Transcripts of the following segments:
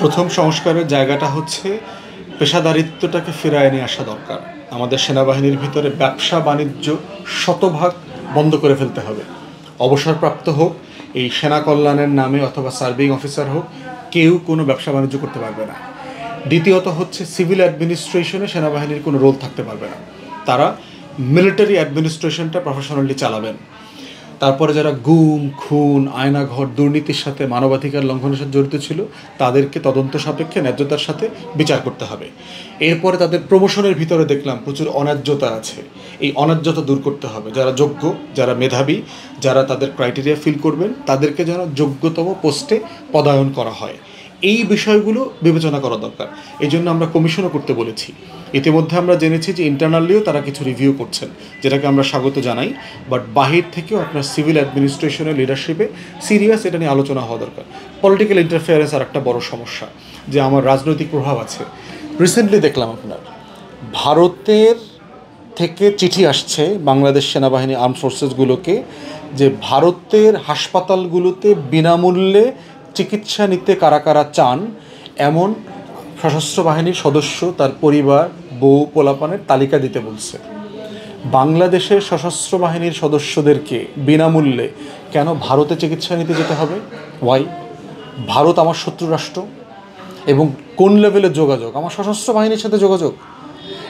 প্রথম সংস্কারের জায়গাটা হচ্ছে পেশাদারিত্বটাকে ফিরায় নিয়ে আসা দরকার। আমাদের সেনাবাহিনীর ভিতরে ব্যবসা বাণিজ্য শতভাগ বন্ধ করে ফেলতে হবে। অবসরপ্রাপ্ত হোক, এই সেনা কল্যাণের নামে অথবা সার্ভিং অফিসার হোক, কেউ কোনো ব্যবসা বাণিজ্য করতে পারবে না। দ্বিতীয়ত হচ্ছে সিভিল অ্যাডমিনিস্ট্রেশনে সেনাবাহিনীর কোনো রোল থাকতে পারবে না, তারা মিলিটারি অ্যাডমিনিস্ট্রেশনটা প্রফেশনালি চালাবেন। তারপরে যারা গুম, খুন, আয়নাঘর, দুর্নীতির সাথে, মানবাধিকার লঙ্ঘনের সাথে জড়িত ছিল, তাদেরকে তদন্ত সাপেক্ষে ন্যায্যতার সাথে বিচার করতে হবে। এরপরে তাদের প্রমোশনের ভিতরে দেখলাম প্রচুর অন্যায্যতা আছে, এই অন্যায্যতা দূর করতে হবে। যারা যোগ্য, যারা মেধাবী, যারা তাদের ক্রাইটেরিয়া ফিল করবেন, তাদেরকে যেন যোগ্যতম পোস্টে পদায়ন করা হয়। এই বিষয়গুলো বিবেচনা করা দরকার। এই জন্য আমরা কমিশনও করতে বলেছি। ইতিমধ্যে আমরা জেনেছি যে ইন্টারনালিও তারা কিছু রিভিউ করছেন, যেটাকে আমরা স্বাগত জানাই। বাট বাহির থেকেও আপনার সিভিল অ্যাডমিনিস্ট্রেশনের লিডারশিপে সিরিয়াস এটা নিয়ে আলোচনা হওয়া দরকার। পলিটিক্যাল ইন্টারফেয়ারেন্স আর একটা বড় সমস্যা, যে আমার রাজনৈতিক প্রভাব আছে। রিসেন্টলি দেখলাম আপনার ভারতের থেকে চিঠি আসছে বাংলাদেশ সেনাবাহিনী আর্ম ফোর্সেসগুলোকে, যে ভারতের হাসপাতালগুলোতে বিনামূল্যে চিকিৎসা নিতে কারা কারা চান এমন সশস্ত্র বাহিনীর সদস্য, তার পরিবার, বউ, পোলাপানের তালিকা দিতে বলছে। বাংলাদেশের সশস্ত্র বাহিনীর সদস্যদেরকে বিনামূল্যে কেন ভারতে চিকিৎসা নিতে যেতে হবে? ওয়াই? ভারত আমার শত্রু রাষ্ট্র, এবং কোন লেভেলের যোগাযোগ? আমার সশস্ত্র বাহিনীর সাথে যোগাযোগ।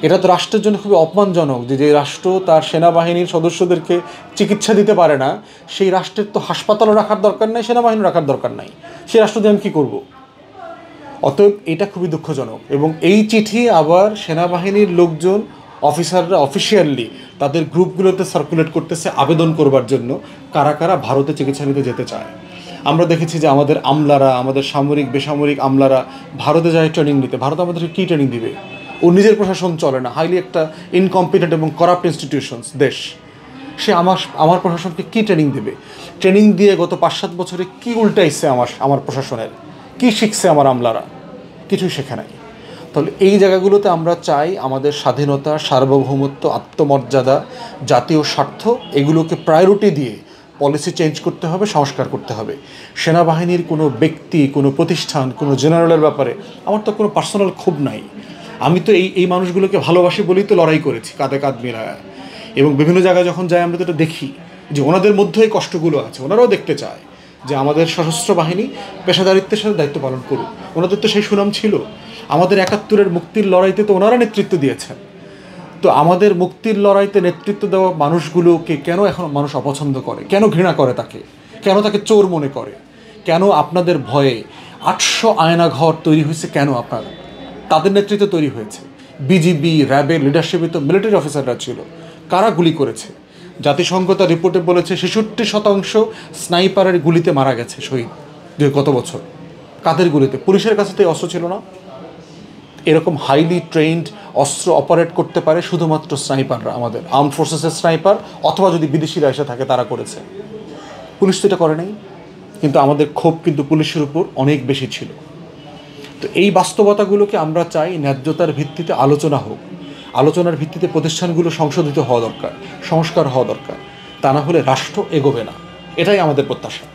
এটা তো রাষ্ট্রের জন্য খুবই অপমানজনক যে রাষ্ট্র তার সেনাবাহিনীর সদস্যদেরকে চিকিৎসা দিতে পারে না, সেই রাষ্ট্রের তো হাসপাতালও রাখার দরকার নাই, সেনাবাহিনী রাখার দরকার নাই। সেই রাষ্ট্র দিয়ে আমি কী করবো? অতএব এটা খুবই দুঃখজনক। এবং এই চিঠি আবার সেনাবাহিনীর লোকজন, অফিসাররা অফিসিয়ালি তাদের গ্রুপগুলোতে সার্কুলেট করতেছে আবেদন করবার জন্য কারা কারা ভারতে চিকিৎসা নিতে যেতে চায়। আমরা দেখেছি যে আমাদের আমলারা, আমাদের সামরিক বেসামরিক আমলারা ভারতে যায় ট্রেনিং নিতে। ভারত আমাদেরকে কী ট্রেনিং দিবে? ও নিজের প্রশাসন চলে না, হাইলি একটা ইনকম্পিটেন্ট এবং করাপ্ট ইনস্টিটিউশনস দেশ। সে আমার প্রশাসনকে কী ট্রেনিং দেবে? ট্রেনিং দিয়ে গত 5-7 বছরে কী উল্টাইছে আমার প্রশাসনের? কী শিখছে আমার আমলারা? কিছুই শেখে নাই। তাহলে এই জায়গাগুলোতে আমরা চাই আমাদের স্বাধীনতা, সার্বভৌমত্ব, আত্মমর্যাদা, জাতীয় স্বার্থ, এগুলোকে প্রায়োরিটি দিয়ে পলিসি চেঞ্জ করতে হবে, সংস্কার করতে হবে। সেনাবাহিনীর কোনো ব্যক্তি, কোনো প্রতিষ্ঠান, কোনো জেনারেলের ব্যাপারে আমার তো কোনো পার্সোনাল ক্ষোভ নাই। আমি তো এই মানুষগুলোকে ভালোবাসি বলেই তো লড়াই করেছি কাঁধে কাঁধ মিলায়। এবং বিভিন্ন জায়গায় যখন যাই আমরা তো এটা দেখি যে ওনাদের মধ্যে এই কষ্টগুলো আছে, ওনারাও দেখতে চায় যে আমাদের সশস্ত্র বাহিনী পেশাদারিত্বের সাথে দায়িত্ব পালন করুক। ওনাদের তো সেই সুনাম ছিল। আমাদের 71-এর মুক্তির লড়াইতে তো ওনারা নেতৃত্ব দিয়েছেন। তো আমাদের মুক্তির লড়াইতে নেতৃত্ব দেওয়া মানুষগুলোকে কেন এখন মানুষ অপছন্দ করে, কেন ঘৃণা করে তাকে, কেন তাকে চোর মনে করে? কেন আপনাদের ভয়ে 800 আয়নাঘর তৈরি হয়েছে? কেন আপনার তাদের নেতৃত্বে তৈরি হয়েছে? বিজিবি, র্যাবের লিডারশিপে তো মিলিটারি অফিসাররা ছিল। কারা গুলি করেছে? জাতিসংঘ তার রিপোর্টে বলেছে 66% স্নাইপারের গুলিতে মারা গেছে শহীদ গত বছর। কাদের গুলিতে? পুলিশের কাছে তো অস্ত্র ছিল না। এরকম হাইলি ট্রেন্ড অস্ত্র অপারেট করতে পারে শুধুমাত্র স্নাইপাররা, আমাদের আর্মড ফোর্সেসের স্নাইপার, অথবা যদি বিদেশিরা এসে থাকে তারা করেছে। পুলিশ তো এটা করে নাই। কিন্তু আমাদের ক্ষোভ কিন্তু পুলিশের উপর অনেক বেশি ছিল। তো এই বাস্তবতাগুলোকে আমরা চাই ন্যায্যতার ভিত্তিতে আলোচনা হোক। আলোচনার ভিত্তিতে প্রতিষ্ঠানগুলো সংশোধিত হওয়া দরকার, সংস্কার হওয়া দরকার। তা না হলে রাষ্ট্র এগোবে না। এটাই আমাদের প্রত্যাশা।